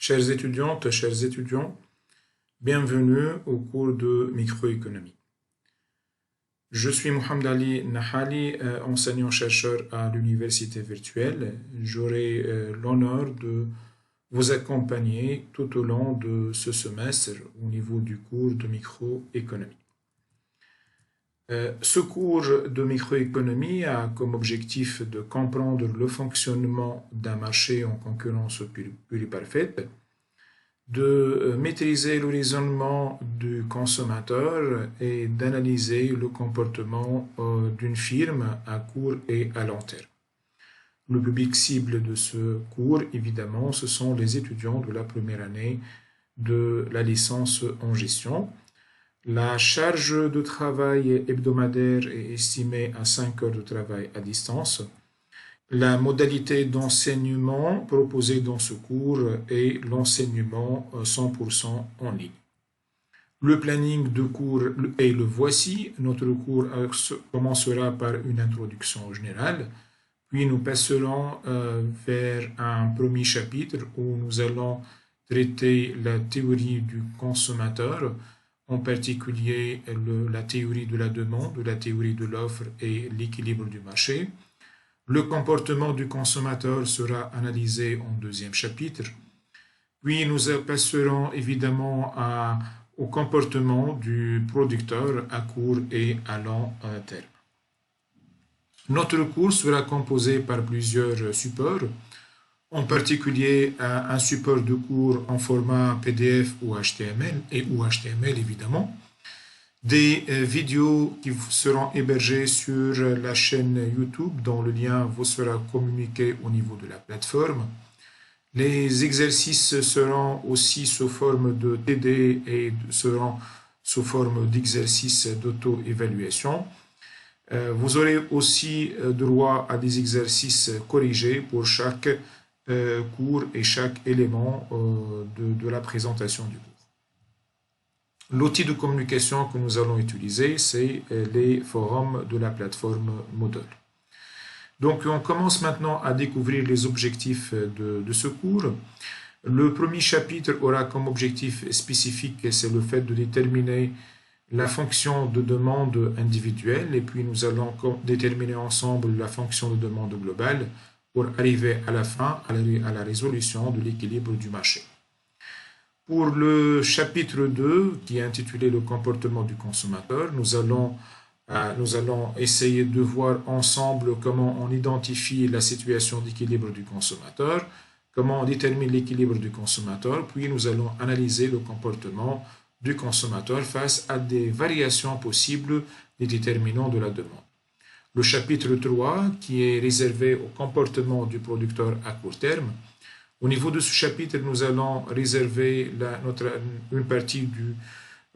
Chères étudiantes, chers étudiants, bienvenue au cours de microéconomie. Je suis Mohamed Ali Nahali, enseignant-chercheur à l'université virtuelle. J'aurai l'honneur de vous accompagner tout au long de ce semestre au niveau du cours de microéconomie. Ce cours de microéconomie a comme objectif de comprendre le fonctionnement d'un marché en concurrence pluriparfaite, de maîtriser le raisonnement du consommateur et d'analyser le comportement d'une firme à court et à long terme. Le public cible de ce cours, évidemment, ce sont les étudiants de la première année de la licence en gestion. La charge de travail hebdomadaire est estimée à 5 heures de travail à distance. La modalité d'enseignement proposée dans ce cours est l'enseignement 100% en ligne. Le planning de cours est le voici. Notre cours commencera par une introduction générale, puis nous passerons vers un premier chapitre où nous allons traiter la théorie du consommateur, en particulier la théorie de la demande, la théorie de l'offre et l'équilibre du marché. Le comportement du consommateur sera analysé en deuxième chapitre. Puis nous passerons évidemment au comportement du producteur à court et à long terme. Notre cours sera composé par plusieurs supports, en particulier un support de cours en format PDF ou HTML ou HTML évidemment, des vidéos qui seront hébergées sur la chaîne YouTube dont le lien vous sera communiqué au niveau de la plateforme. Les exercices seront aussi sous forme de TD et seront sous forme d'exercices d'auto-évaluation. Vous aurez aussi droit à des exercices corrigés pour chaque cours et chaque élément de la présentation du cours. L'outil de communication que nous allons utiliser, c'est les forums de la plateforme Moodle. Donc, on commence maintenant à découvrir les objectifs de ce cours. Le premier chapitre aura comme objectif spécifique, c'est le fait de déterminer la fonction de demande individuelle, et puis nous allons déterminer ensemble la fonction de demande globale pour arriver à la fin à la résolution de l'équilibre du marché. Pour le chapitre 2, qui est intitulé « Le comportement du consommateur », nous allons essayer de voir ensemble comment on identifie la situation d'équilibre du consommateur, comment on détermine l'équilibre du consommateur, puis nous allons analyser le comportement du consommateur face à des variations possibles des déterminants de la demande. Le chapitre 3, qui est réservé au comportement du producteur à court terme. Au niveau de ce chapitre, nous allons réserver une partie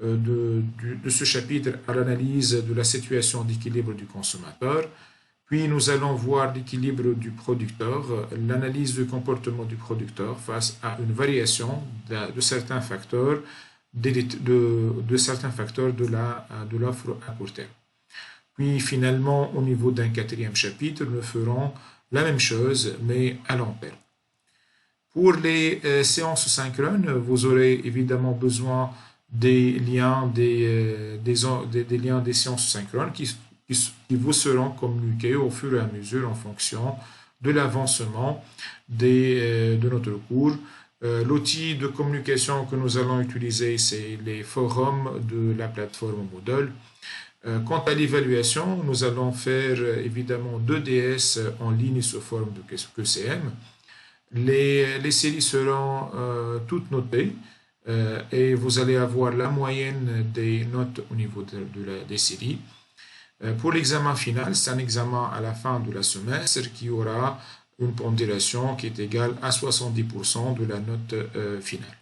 de ce chapitre à l'analyse de la situation d'équilibre du consommateur. Puis nous allons voir l'équilibre du producteur, l'analyse du comportement du producteur face à une variation de certains facteurs de l'offre à court terme. Puis finalement, au niveau d'un quatrième chapitre, nous ferons la même chose, mais à long terme. Pour les séances synchrones, vous aurez évidemment besoin des liens des séances synchrones qui vous seront communiqués au fur et à mesure en fonction de l'avancement de notre cours. L'outil de communication que nous allons utiliser, c'est les forums de la plateforme Moodle. Quant à l'évaluation, nous allons faire évidemment 2 DS en ligne sous forme de QCM. Les séries seront toutes notées et vous allez avoir la moyenne des notes au niveau des séries. Pour l'examen final, c'est un examen à la fin de la semestre qui aura une pondération qui est égale à 70% de la note finale.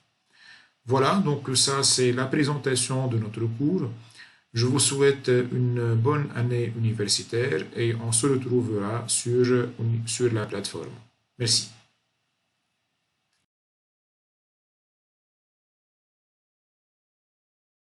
Voilà, donc ça c'est la présentation de notre cours. Je vous souhaite une bonne année universitaire et on se retrouvera sur la plateforme. Merci.